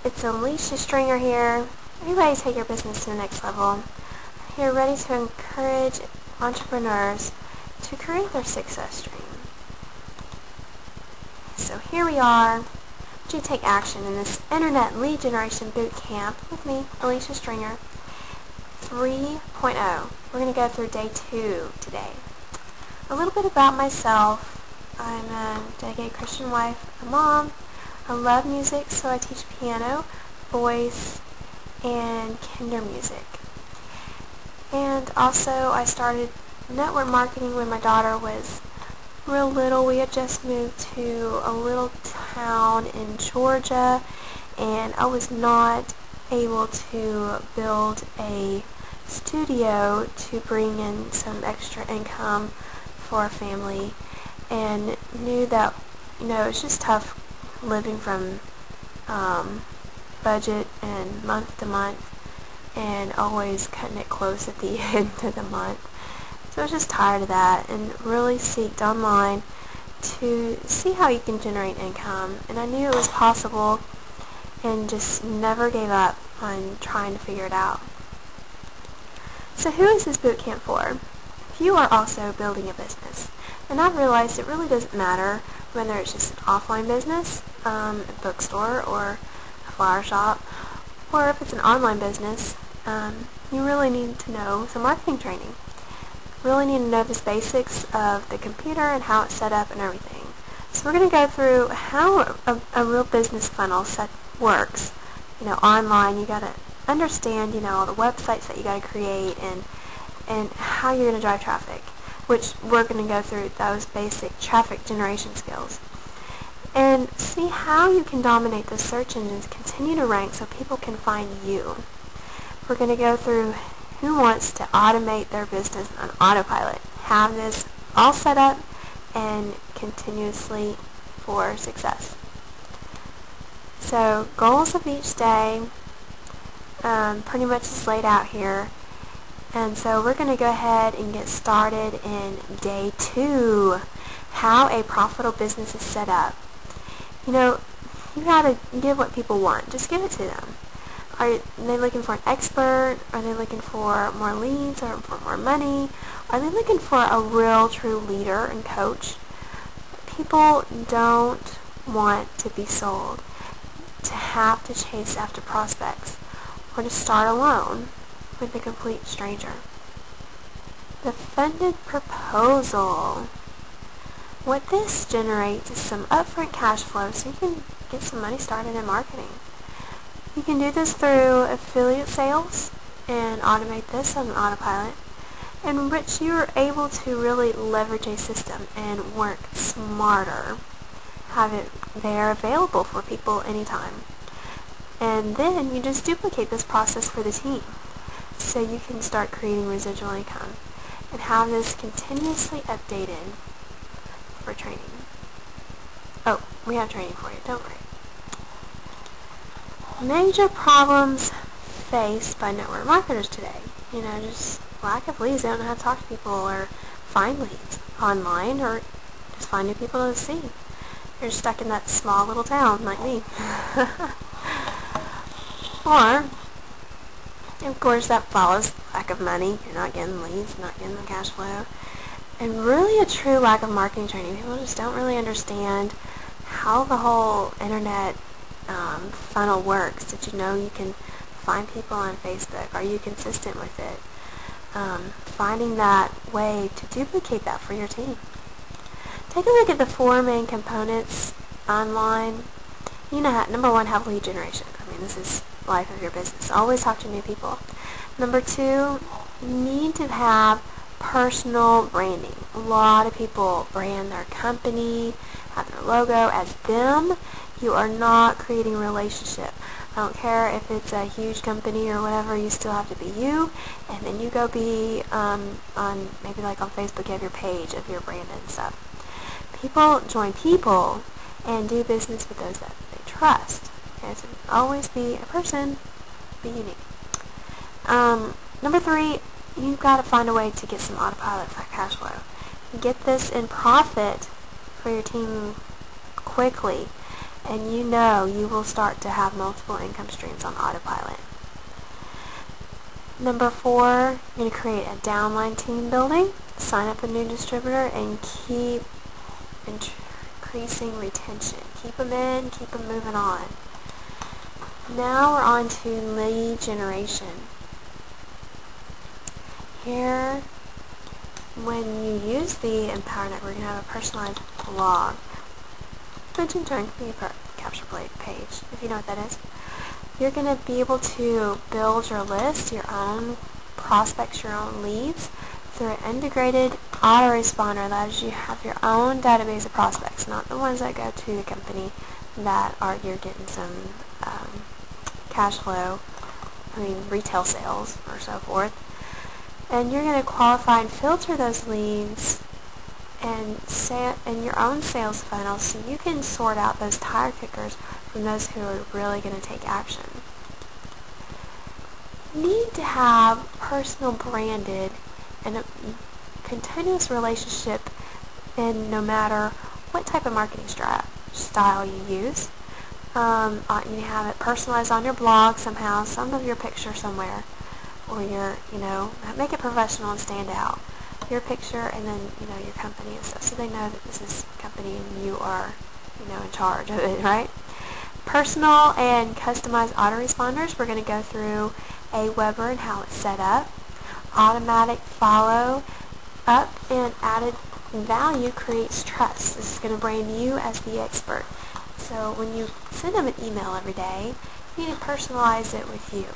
It's Alecia Stringer here. Are you ready to take your business to the next level? I'm here ready to encourage entrepreneurs to create their success stream. So here we are. Would you take action in this Internet Lead Generation Bootcamp with me, Alecia Stringer 3.0. We're going to go through day 2 today. A little bit about myself. I'm a dedicated Christian wife, a mom. I love music, so I teach piano, voice, and kinder music. And also, I started network marketing when my daughter was real little. We had just moved to a little town in Georgia, and I was not able to build a studio to bring in some extra income for our family, and knew that, it's just tough living from budget and month to month and always cutting it close at the end of the month. So I was just tired of that and really seeked online to see how you can generate income, and I knew it was possible and just never gave up on trying to figure it out. So who is this bootcamp for? If you are also building a business, and I've realized it really doesn't matter whether it's just an offline business, a bookstore or a flower shop, or if it's an online business, you really need to know some marketing training. Really need to know the basics of the computer and how it's set up and everything. So we're going to go through how a real business funnel works. Online, you got to understand, all the websites that you got to create and how you're going to drive traffic, which we're going to go through those basic traffic generation skills. And see how you can dominate the search engines, continue to rank so people can find you. We're going to go through who wants to automate their business on autopilot, have this all set up and continuously for success. So goals of each day pretty much is laid out here. And so we're going to go ahead and get started in day 2, how a profitable business is set up. You got to give what people want. Just give it to them. Are they looking for an expert? Are they looking for more leads or for more money? Are they looking for a real, true leader and coach? People don't want to be sold, to have to chase after prospects, or to start alone with a complete stranger. The funded proposal. What this generates is some upfront cash flow so you can get some money started in marketing. You can do this through affiliate sales and automate this on autopilot, in which you're able to really leverage a system and work smarter. Have it there available for people anytime. And then you just duplicate this process for the team, so you can start creating residual income and have this continuously updated for training. Oh, we have training for you, don't worry. Major problems faced by network marketers today. Just lack of leads. They don't know how to talk to people or find leads online or just find new people to see. You're stuck in that small little town like me. Or, of course, that follows lack of money. You're not getting leads, not getting the cash flow. And really a true lack of marketing training. People just don't really understand how the whole internet funnel works. Did you know you can find people on Facebook? Are you consistent with it? Finding that way to duplicate that for your team. Take a look at the 4 main components online. Number 1, have lead generation. This is life of your business. Always talk to new people. Number 2, you need to have personal branding. A lot of people brand their company, have their logo as them. You are not creating a relationship. I don't care if it's a huge company or whatever, you still have to be you, and then you go be on maybe like on Facebook, you have your page of your brand and stuff. People join people and do business with those that they trust. Okay, so always be a person, be unique. Number 3, you've got to find a way to get some autopilot for cash flow. Get this in profit for your team quickly and you know you will start to have multiple income streams on autopilot. Number 4, you're going to create a downline team building, sign up a new distributor, and keep increasing retention. Keep them in, keep them moving on. Now we're on to lead generation. Here, when you use the Empower Network, we're going to have a personalized blog, which in turn can be a capture page, if you know what that is. You're going to be able to build your list, your own prospects, your own leads, through an integrated autoresponder that allows you to have your own database of prospects, not the ones that go to the company that you're getting some cash flow, retail sales or so forth. And you're going to qualify and filter those leads and in your own sales funnel so you can sort out those tire kickers from those who are really going to take action. You need to have personal branded and a continuous relationship in no matter what type of marketing style you use. You have it personalized on your blog somehow, some of your picture somewhere, or make it professional and stand out. Your picture and then, your company and stuff, so they know that this is a company and you are, in charge of it, right? Personal and customized autoresponders, we're going to go through Aweber and how it's set up. Automatic follow up and added value creates trust. This is going to brand you as the expert. So when you send them an email every day, you need to personalize it with you.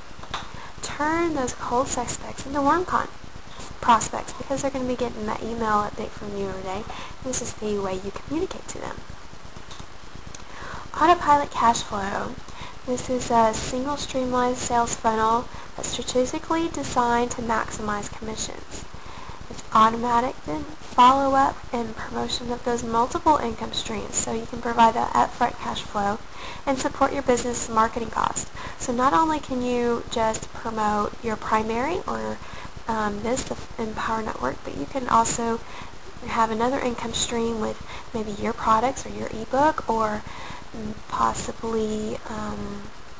Turn those cold suspects into warm prospects because they're going to be getting that email update from you every day. This is the way you communicate to them. Autopilot cash flow. This is a single streamlined sales funnel that's strategically designed to maximize commissions. It's automatic then follow-up and promotion of those multiple income streams so you can provide that upfront cash flow and support your business marketing costs. So not only can you just promote your primary or the Empower Network, but you can also have another income stream with maybe your products or your ebook or possibly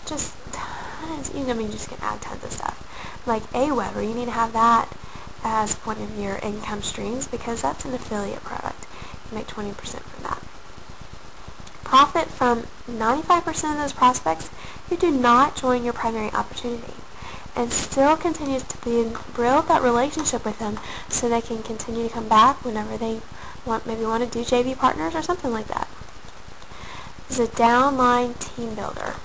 just tons, you just can add tons of stuff. Like Aweber, you need to have that as one of your income streams because that's an affiliate product. You make 20% from that. Profit from 95% of those prospects who do not join your primary opportunity and still continues to build that relationship with them so they can continue to come back whenever they maybe want to do JV partners or something like that. This is a downline team builder.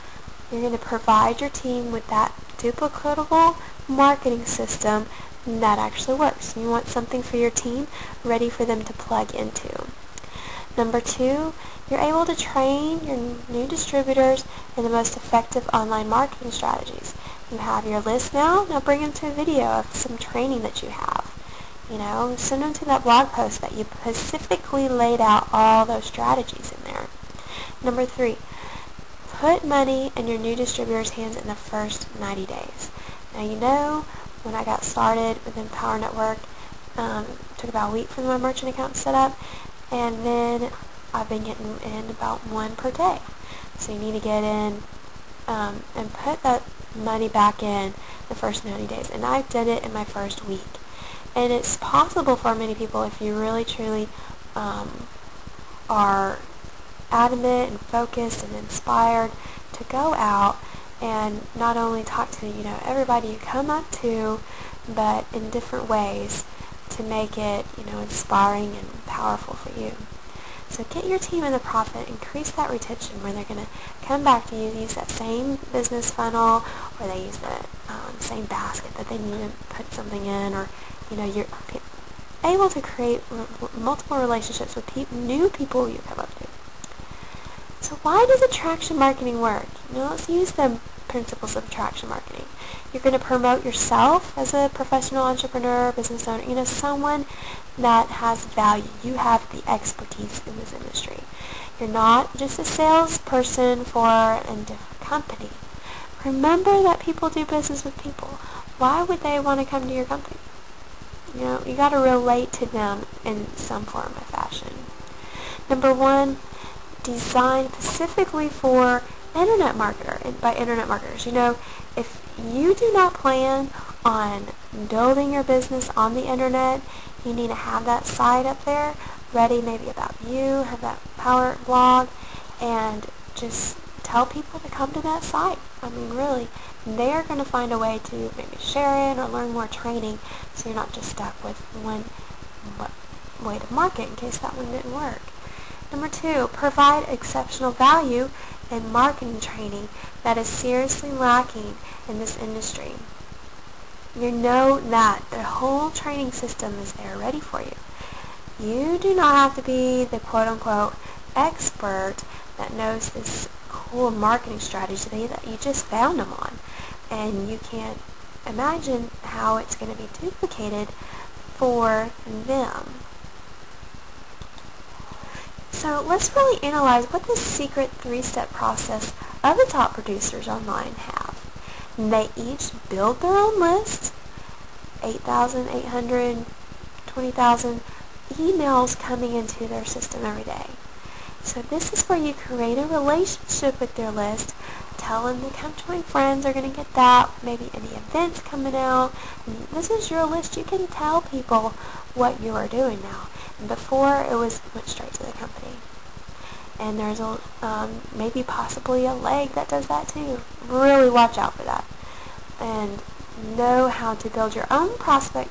You're going to provide your team with that duplicatable marketing system that actually works. You want something for your team ready for them to plug into. Number 2, you're able to train your new distributors in the most effective online marketing strategies. You have your list now bring them to a video of some training that you have. Send them to that blog post that you specifically laid out all those strategies in there. Number 3, put money in your new distributor's hands in the first 90 days. Now when I got started with Empower Network, it took about a week for my merchant account to set up, and then I've been getting in about 1 per day. So you need to get in and put that money back in the first 90 days. And I did it in my first week. And it's possible for many people if you really truly are adamant and focused and inspired to go out and not only talk to everybody you come up to, but in different ways to make it inspiring and powerful for you. So get your team in the profit, increase that retention where they're going to come back to you, use that same business funnel, or they use the same basket that they need to put something in, or you're able to create multiple relationships with new people you come up to. So why does attraction marketing work? Let's use the principles of attraction marketing. You're going to promote yourself as a professional entrepreneur, business owner, someone that has value. You have the expertise in this industry. You're not just a salesperson for a different company. Remember that people do business with people. Why would they want to come to your company? You got to relate to them in some form or fashion. Number 1, designed specifically for internet marketers. You know, if you do not plan on building your business on the internet, you need to have that site up there ready, maybe about you, have that power blog, and just tell people to come to that site. I mean, really, they're going to find a way to maybe share it or learn more training, so you're not just stuck with one way to market in case that one didn't work. Number 2, provide exceptional value and marketing training that is seriously lacking in this industry. You know that the whole training system is there ready for you. You do not have to be the quote-unquote expert that knows this cool marketing strategy that you just found them on, and you can't imagine how it's going to be duplicated for them. So let's really analyze what this secret 3-step process of the top producers online have. They each build their own list, 8,800, 20,000 emails coming into their system every day. So this is where you create a relationship with their list, tell them to come join friends, they're going to get that, maybe any events coming out. And this is your list. You can tell people what you are doing now. And before, it went straight to the company. And there's maybe possibly a leg that does that too. Really watch out for that. And know how to build your own prospects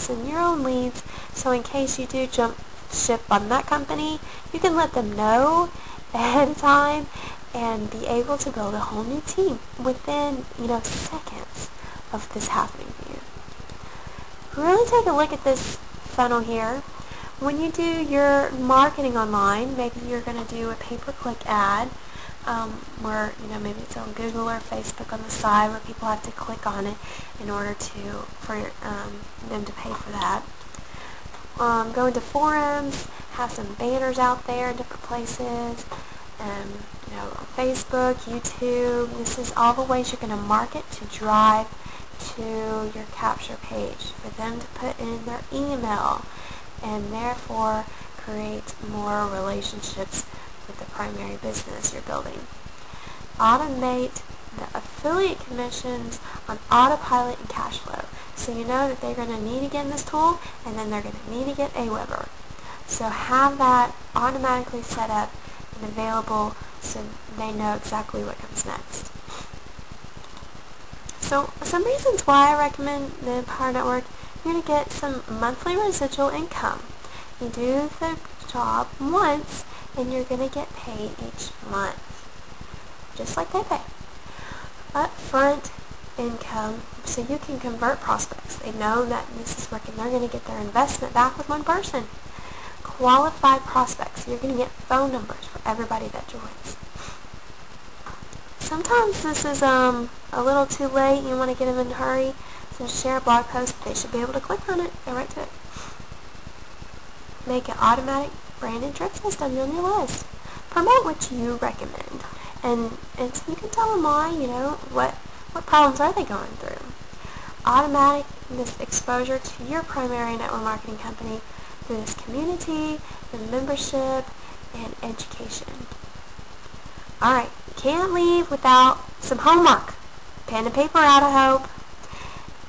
and your own leads, so in case you do jump ship on that company, you can let them know ahead of time and be able to build a whole new team within, seconds of this happening to you. Really take a look at this funnel here. When you do your marketing online, maybe you're going to do a pay-per-click ad, where maybe it's on Google or Facebook on the side where people have to click on it in order for them to pay for that. Go into forums, have some banners out there in different places, on Facebook, YouTube. This is all the ways you're going to market to drive to your capture page for them to put in their email and therefore create more relationships with the primary business you're building. Automate the affiliate commissions on autopilot and cash flow. So you know that they're going to need to get in this tool, and then they're going to need to get Aweber. So have that automatically set up and available so they know exactly what comes next. So some reasons why I recommend the Empower Network: you're going to get some monthly residual income. You do the job once, and you're going to get paid each month, just like they pay. Upfront income, so you can convert prospects. They know that this is working. They're going to get their investment back with one person. Qualified prospects. You're going to get phone numbers for everybody that joins. Sometimes this is a little too late. You want to get them in a hurry. So share a blog post. They should be able to click on it. Go right to it. Make an automatic branded drip system on your list. Promote what you recommend. And so you can tell them why, what problems are they going through. Automatic this exposure to your primary network marketing company through this community, the membership, and education. Alright, you can't leave without some homework. Pen and paper out, I hope.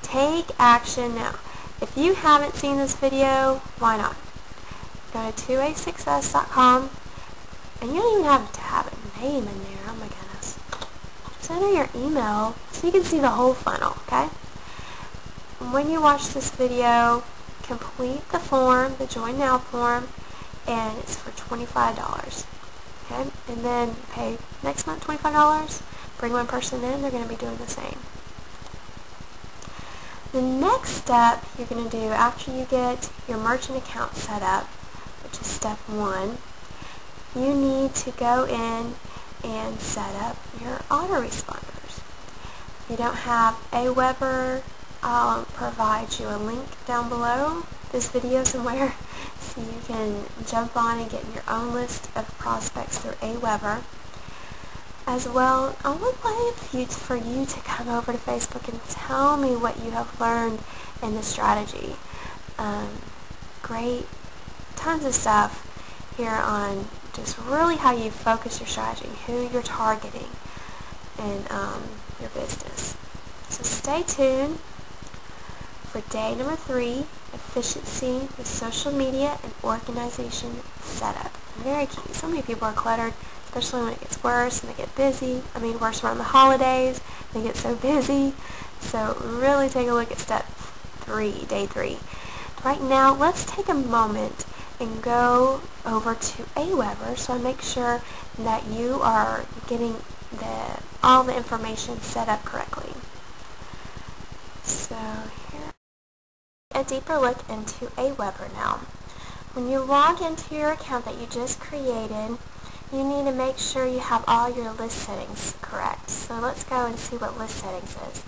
Take action now. If you haven't seen this video, why not? Go to 2asuccess.com, and you don't even have to have a name in there. Oh my goodness. Just enter your email so you can see the whole funnel, okay? When you watch this video, complete the form, the Join Now form, and it's for $25. Okay? And then pay next month $25. Bring one person in, they're going to be doing the same. The next step you're going to do after you get your merchant account set up, which is step 1, you need to go in and set up your autoresponders. If you don't have Aweber, I'll provide you a link down below this video somewhere so you can jump on and get your own list of prospects through Aweber. As well, I would like for you to come over to Facebook and tell me what you have learned in the strategy. Great, tons of stuff here on just really how you focus your strategy, who you're targeting in your business. So stay tuned for day number 3, efficiency with social media and organization setup. Very key. So many people are cluttered, especially when it gets worse and they get busy. Worse around the holidays. They get so busy. So really take a look at step 3, day 3. Right now, let's take a moment and go over to Aweber so I make sure that you are getting all the information set up correctly. So here, a deeper look into Aweber now. When you log into your account that you just created, you need to make sure you have all your list settings correct. So let's go and see what list settings is.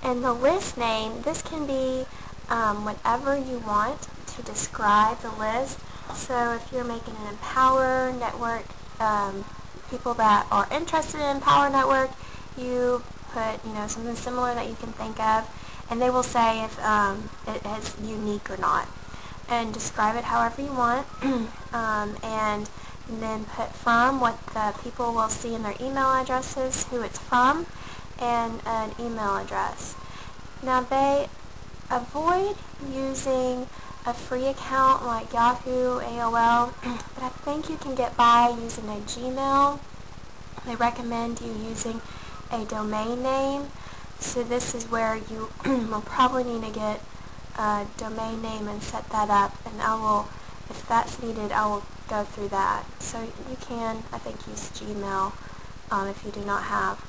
And the list name, this can be whatever you want to describe the list. So if you're making an Empower Network, people that are interested in Empower Network, you put something similar that you can think of, and they will say if it is unique or not. And describe it however you want, and then put from, what the people will see in their email addresses, who it's from, and an email address. Now they avoid using a free account like Yahoo, AOL, but I think you can get by using a Gmail. They recommend you using a domain name. So this is where you will probably need to get a domain name and set that up, and I will, if that's needed, I will go through that. So you can, I think, use Gmail if you do not have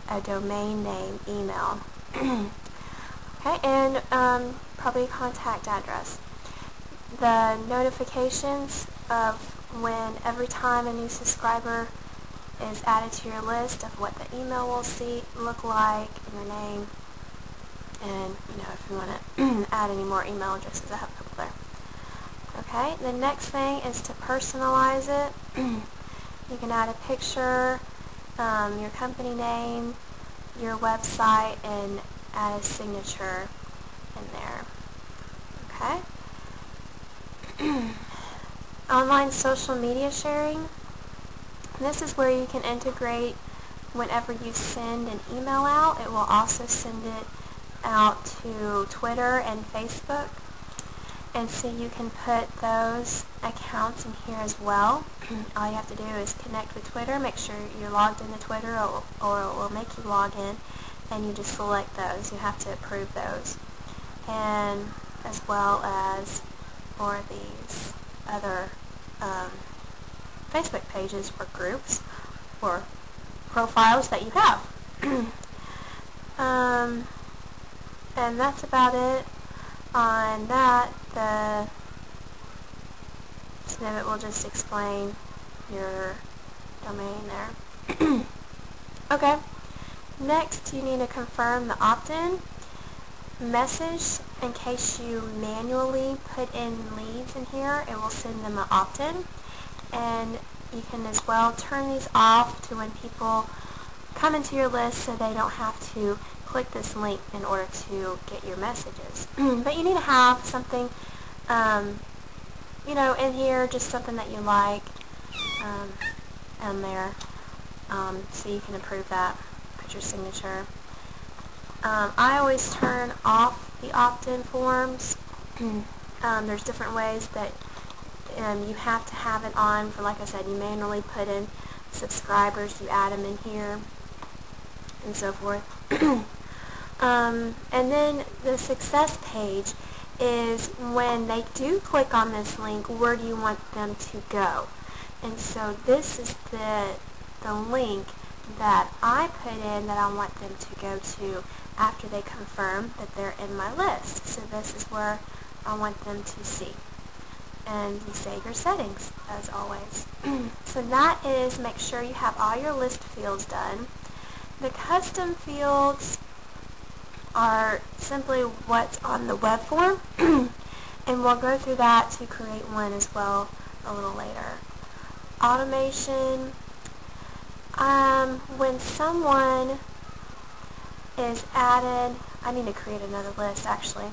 a domain name email. Okay, and probably a contact address. The notifications of when every time a new subscriber is added to your list, of what the email will look like, and your name, and if you want to add any more email addresses, I have a couple there. Okay, the next thing is to personalize it. You can add a picture, your company name, your website, and add a signature in there. Okay. Online social media sharing. This is where you can integrate whenever you send an email out. It will also send it out to Twitter and Facebook. And so you can put those accounts in here as well. All you have to do is connect with Twitter, make sure you're logged into Twitter, or it will make you log in, and you just select those. You have to approve those. And as well as for these other Facebook pages or groups or profiles that you have. And that's about it on that. The snippet will just explain your domain there. Okay, next you need to confirm the opt-in message. In case you manually put in leads in here, it will send them an opt-in. And you can as well turn these off to when people come into your list, so they don't have to click this link in order to get your messages. But you need to have something in here, just something that you like in there, so you can approve that, put your signature. I always turn off the opt-in forms. There's different ways that you have to have it on. For, like I said, you manually put in subscribers, you add them in here, and so forth. And then the success page is when they do click on this link, where do you want them to go? And so this is the link that I put in that I want them to go to after they confirm that they're in my list. So this is where I want them to see. And you save your settings, as always. So that is, make sure you have all your list fields done. The custom fields are simply what's on the web form, and we'll go through that to create one as well a little later. Automation. When someone is added, I need to create another list actually,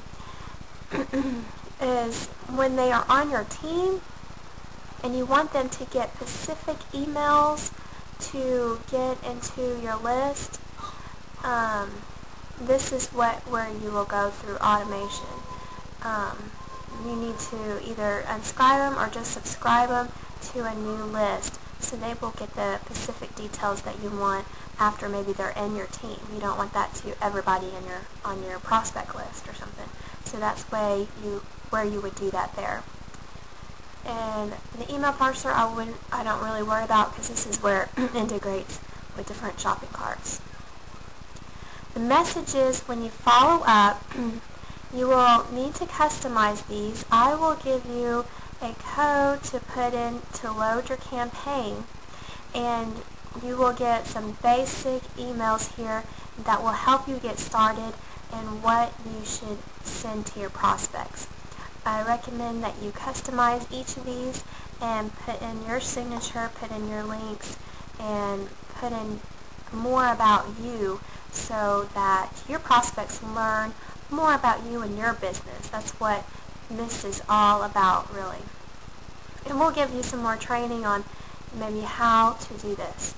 is when they are on your team, and you want them to get specific emails to get into your list, this is where you will go through automation. You need to either unsubscribe them or just subscribe them to a new list, so they will get the specific details that you want after maybe they're in your team. You don't want that to everybody on your prospect list or something. So that's where you would do that there. And the email parser I don't really worry about, because this is where it integrates with different shopping carts. The messages, when you follow up, you will need to customize these. I will give you a code to put in to load your campaign, and you will get some basic emails here that will help you get started and what you should send to your prospects. I recommend that you customize each of these and put in your signature, put in your links, and put in more about you, so that your prospects learn more about you and your business. That's what this is all about, really. And we'll give you some more training on maybe how to do this.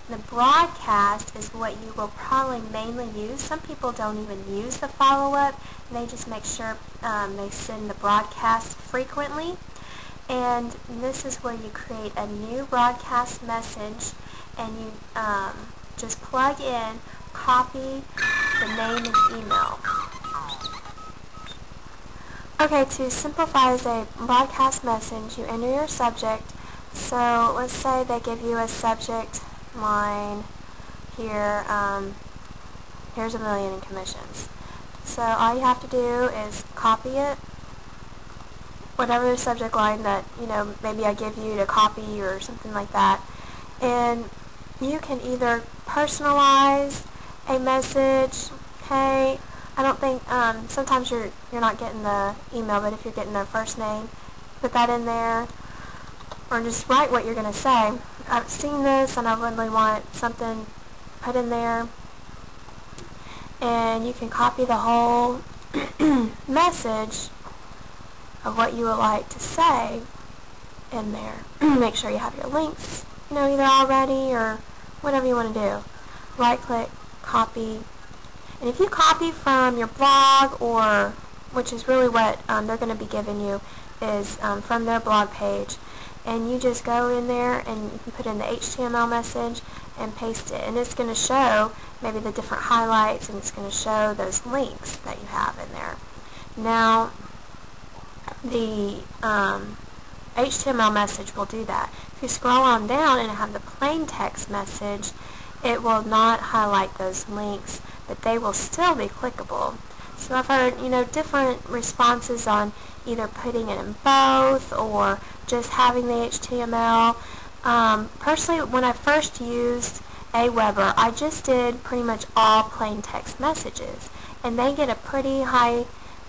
The broadcast is what you will probably mainly use. Some people don't even use the follow-up. They just make sure they send the broadcast frequently. And this is where you create a new broadcast message, and you just plug in, copy the name and email. Okay, to simplify as a broadcast message, you enter your subject. So let's say they give you a subject line here, here's $1 million in commissions. So all you have to do is copy it, whatever the subject line that, maybe I give you to copy or something like that. And you can either personalize a message. Hey, I don't think, sometimes you're not getting the email, but if you're getting their first name, put that in there, or just write what you're going to say. I've seen this and I really want something put in there. And you can copy the whole message of what you would like to say in there. Make sure you have your links, either already or whatever you want to do. Right click, copy. And if you copy from your blog, or, which is really what they're going to be giving you, is from their blog page, and you just go in there and you can put in the HTML message and paste it, and it's going to show maybe the different highlights, and it's going to show those links that you have in there. Now, the HTML message will do that. If you scroll on down and have the plain text message, it will not highlight those links, but they will still be clickable. So I've heard, different responses on either putting it in both or just having the HTML. Personally, when I first used Aweber, I just did pretty much all plain text messages, and they get a pretty high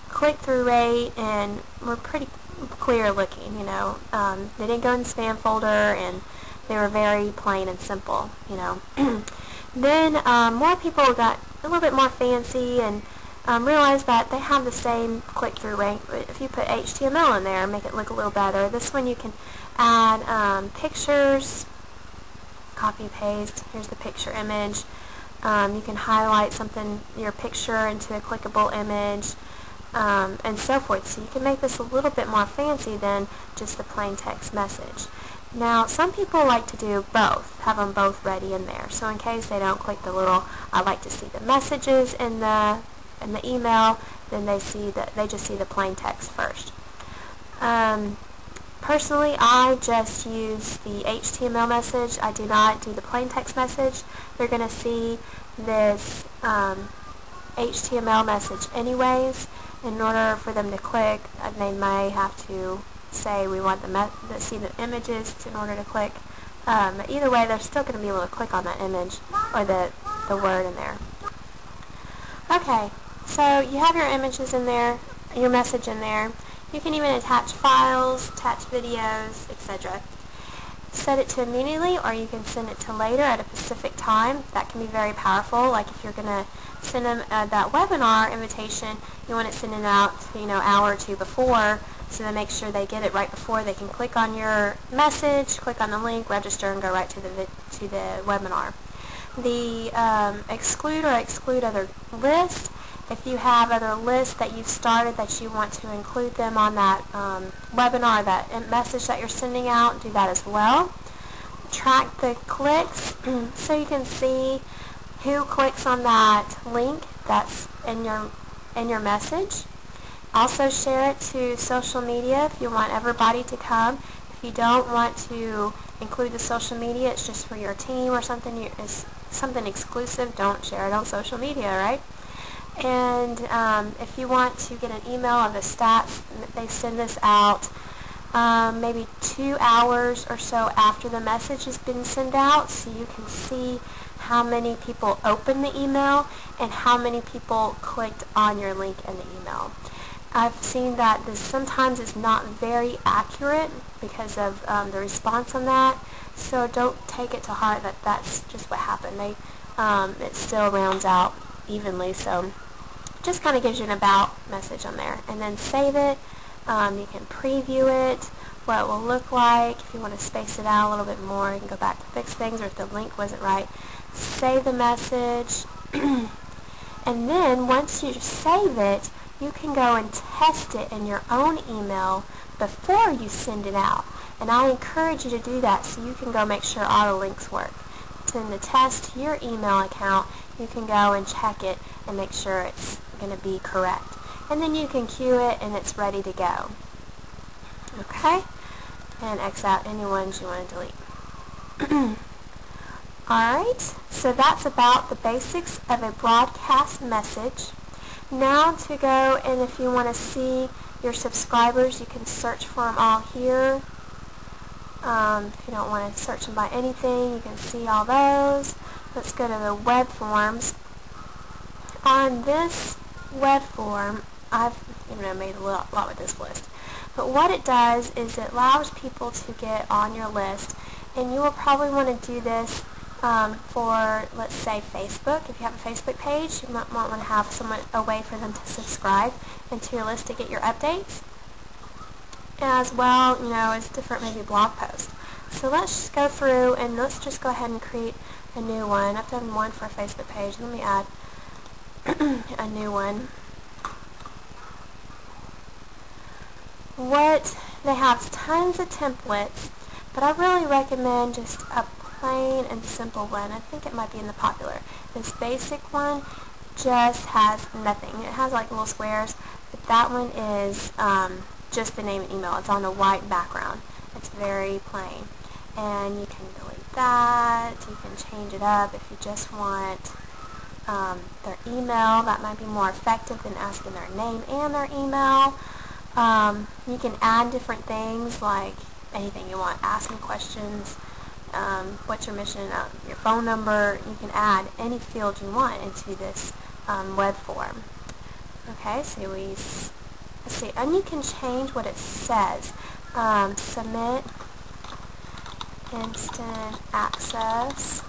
click-through rate and were pretty clear looking. They didn't go in the spam folder, and they were very plain and simple. Then more people got a little bit more fancy and realized that they have the same click-through rate, but if you put HTML in there, make it look a little better. This one you can add pictures, copy paste. Here's the picture image. You can highlight your picture into a clickable image, and so forth. So you can make this a little bit more fancy than just the plain text message. Now, some people like to do both, have them both ready in there. So in case they don't click the little, I like to see the messages in the email, then they just see the plain text first. Personally, I just use the HTML message. I do not do the plain text message. They're going to see this HTML message anyways. In order for them to click, they may have to say we want to see the images in order to click. But either way, they're still going to be able to click on that image or the word in there. Okay, so you have your images in there, your message in there. You can even attach files, attach videos, etc. Set it to immediately, or you can send it to later at a specific time. That can be very powerful. Like if you're going to send them that webinar invitation, you want it sending out, hour or two before, so they make sure they get it right before they can click on your message, click on the link, register, and go right to the webinar. The exclude or exclude other lists. If you have other lists that you've started that you want to include them on that webinar, that message that you're sending out, do that as well. Track the clicks so you can see who clicks on that link that's in your message. Also share it to social media if you want everybody to come. If you don't want to include the social media, it's just for your team or something, it's something exclusive, don't share it on social media, right? And if you want to get an email of the stats, they send this out maybe 2 hours or so after the message has been sent out, so you can see how many people opened the email and how many people clicked on your link in the email. I've seen that this sometimes is not very accurate because of the response on that, so don't take it to heart that that's just what happened. It still rounds out evenly, so just kind of gives you an about message on there. And then save it. You can preview it, what it will look like. If you want to space it out a little bit more, you can go back to fix things, or if the link wasn't right, save the message. And then once you save it, you can go and test it in your own email before you send it out. And I encourage you to do that so you can go make sure all the links work. Send the test to your email account. You can go and check it and make sure it's going to be correct. And then you can queue it and it's ready to go. Okay? And X out any ones you want to delete. Alright, so that's about the basics of a broadcast message. Now to go, and if you want to see your subscribers, you can search for them all here. If you don't want to search them by anything, you can see all those. Let's go to the web forms. On this web form, I've made a lot with this list. But what it does is it allows people to get on your list, and you will probably want to do this for, let's say, Facebook. If you have a Facebook page, you might want to have a way for them to subscribe into your list to get your updates, as well, as different maybe blog posts. So let's just go through and let's just go ahead and create a new one. I've done one for a Facebook page. Let me add a new one. They have tons of templates, but I really recommend just a plain and simple one. I think it might be in the popular. This basic one just has nothing. It has like little squares, but that one is just the name and email. It's on a white background. It's very plain. And you can delete that. You can change it up if you just want their email. That might be more effective than asking their name and their email. You can add different things, like anything you want. Ask me questions. What's your mission? Your phone number. You can add any field you want into this web form. Okay, so let's see, and you can change what it says. Submit instant access.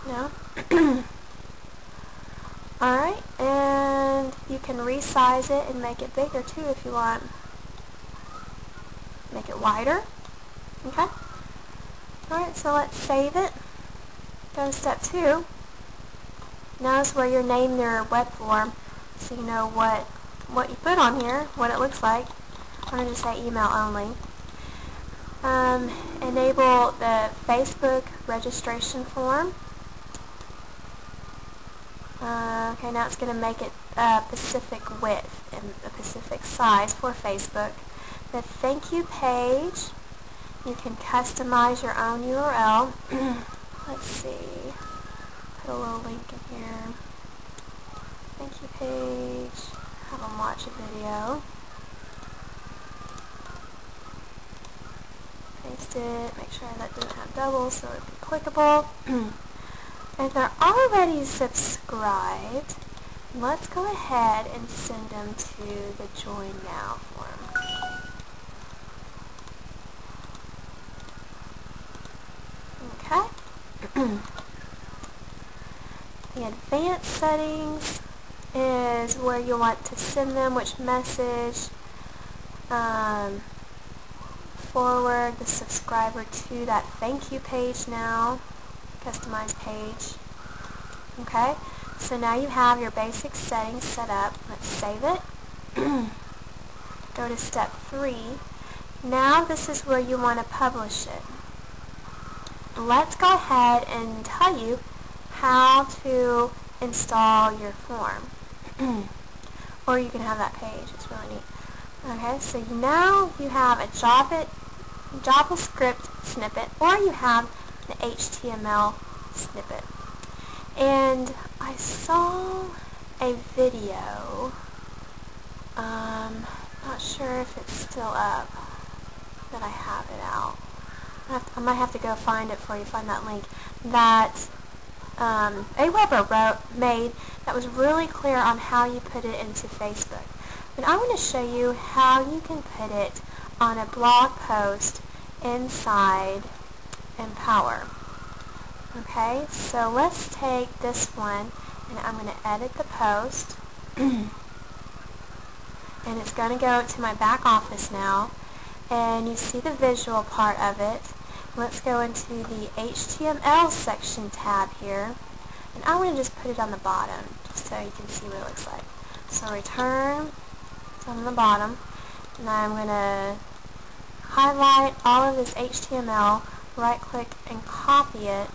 No. Alright, and you can resize it and make it bigger too if you want. Make it wider. Okay. Alright, so let's save it. Go to step 2. Notice where you name your web form so you know what you put on here, what it looks like. I'm going to just say email only. Enable the Facebook registration form. Okay, now it's going to make it a specific width and a specific size for Facebook. The thank you page, you can customize your own URL. Let's see, put a little link in here. Thank you page, have them watch a video. Paste it, make sure that doesn't have doubles so it'd be clickable. If they're already subscribed, let's go ahead and send them to the Join Now form. Okay. The advanced settings is where you want to send them, which message. forward the subscriber to that thank you page now, customized page. Okay, so now you have your basic settings set up. Let's save it. Go to step 3. Now this is where you want to publish it. Let's go ahead and tell you how to install your form. Or you can have that page. It's really neat. Okay, so now you have a JavaScript snippet, or you have the HTML snippet. And I saw a video, not sure if it's still up, that I have it out. I might have to go find it for you, find that link, that Aweber made that was really clear on how you put it into Facebook. But I want to show you how you can put it on a blog post inside Empower. Okay, so let's take this one, and I'm going to edit the post. And it's going to go to my back office now. And you see the visual part of it. Let's go into the HTML section tab here. And I want to just put it on the bottom, just so you can see what it looks like. So return, it's on the bottom. And I'm going to highlight all of this HTML, right click and copy it.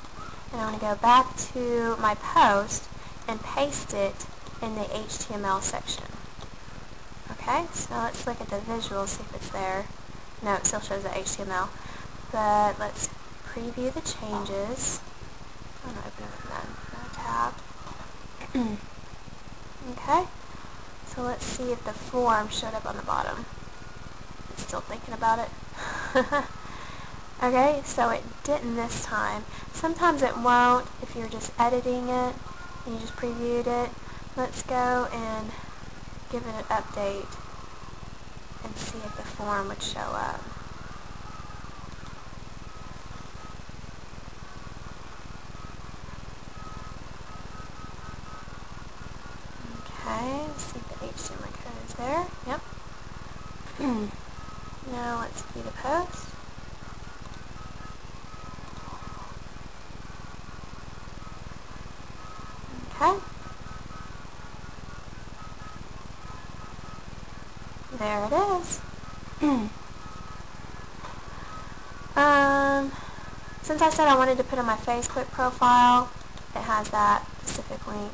And I'm going to go back to my post and paste it in the HTML section. Okay, so let's look at the visual, see if it's there. No, it still shows the HTML. But let's preview the changes. I'm going to open up another tab. Okay, so let's see if the form showed up on the bottom. It's still thinking about it. Okay, so it didn't this time. Sometimes it won't if you're just editing it and you just previewed it. Let's go and give it an update and see if the form would show up. Okay, let's see if the HTML code is there. Yep. Now let's view the post. Okay. There it is. Since I said I wanted to put on my Facebook profile, it has that specific link.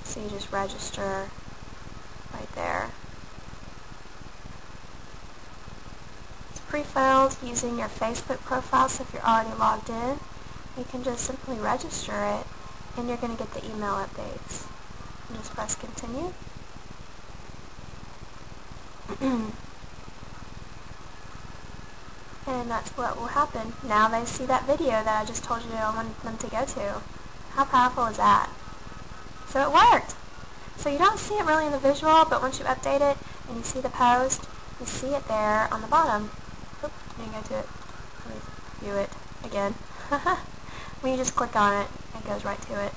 So you just register right there. It's pre-filled using your Facebook profile, so if you're already logged in, you can just simply register it and you're going to get the email updates. And just press continue. And that's what will happen. Now they see that video that I just told you I want them to go to. How powerful is that? So it worked. So you don't see it really in the visual, but once you update it and you see the post, you see it there on the bottom. Oop, let me go to it. Let me view it again. When you just click on it, it goes right to it.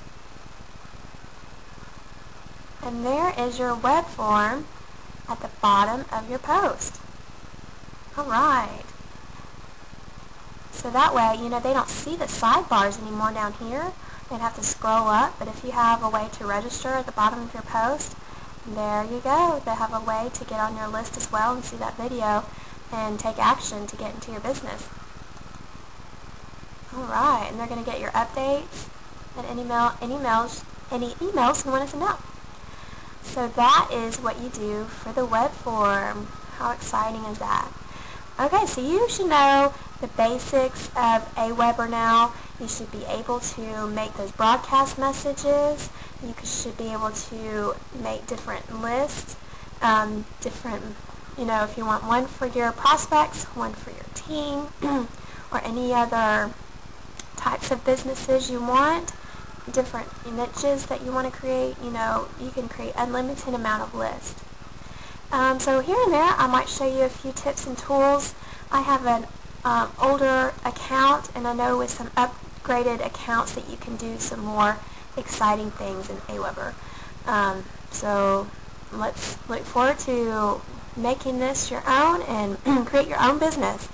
And there is your web form at the bottom of your post. Alright. So that way, you know, they don't see the sidebars anymore down here. They'd have to scroll up, but if you have a way to register at the bottom of your post, there you go. They have a way to get on your list as well and see that video and take action to get into your business. Alright, and they're going to get your updates and any emails you want us to know. So that is what you do for the web form. How exciting is that? Okay, so you should know the basics of Aweber now. You should be able to make those broadcast messages. You should be able to make different lists, you know, if you want one for your prospects, one for your team, or any other types of businesses you want, different niches that you want to create, you know, you can create unlimited amount of lists. So here and there, I might show you a few tips and tools. I have an older account, and I know with some upgraded accounts that you can do some more exciting things in Aweber. So let's look forward to making this your own and create your own business.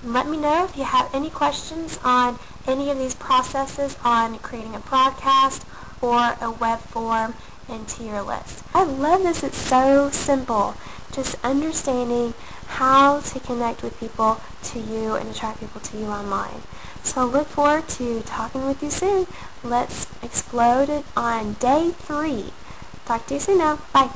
Let me know if you have any questions on any of these processes on creating a broadcast or a web form into your list. I love this. It's so simple. Just understanding how to connect with people to you and attract people to you online. So look forward to talking with you soon. Let's explode it on day 3. Talk to you soon now. Bye.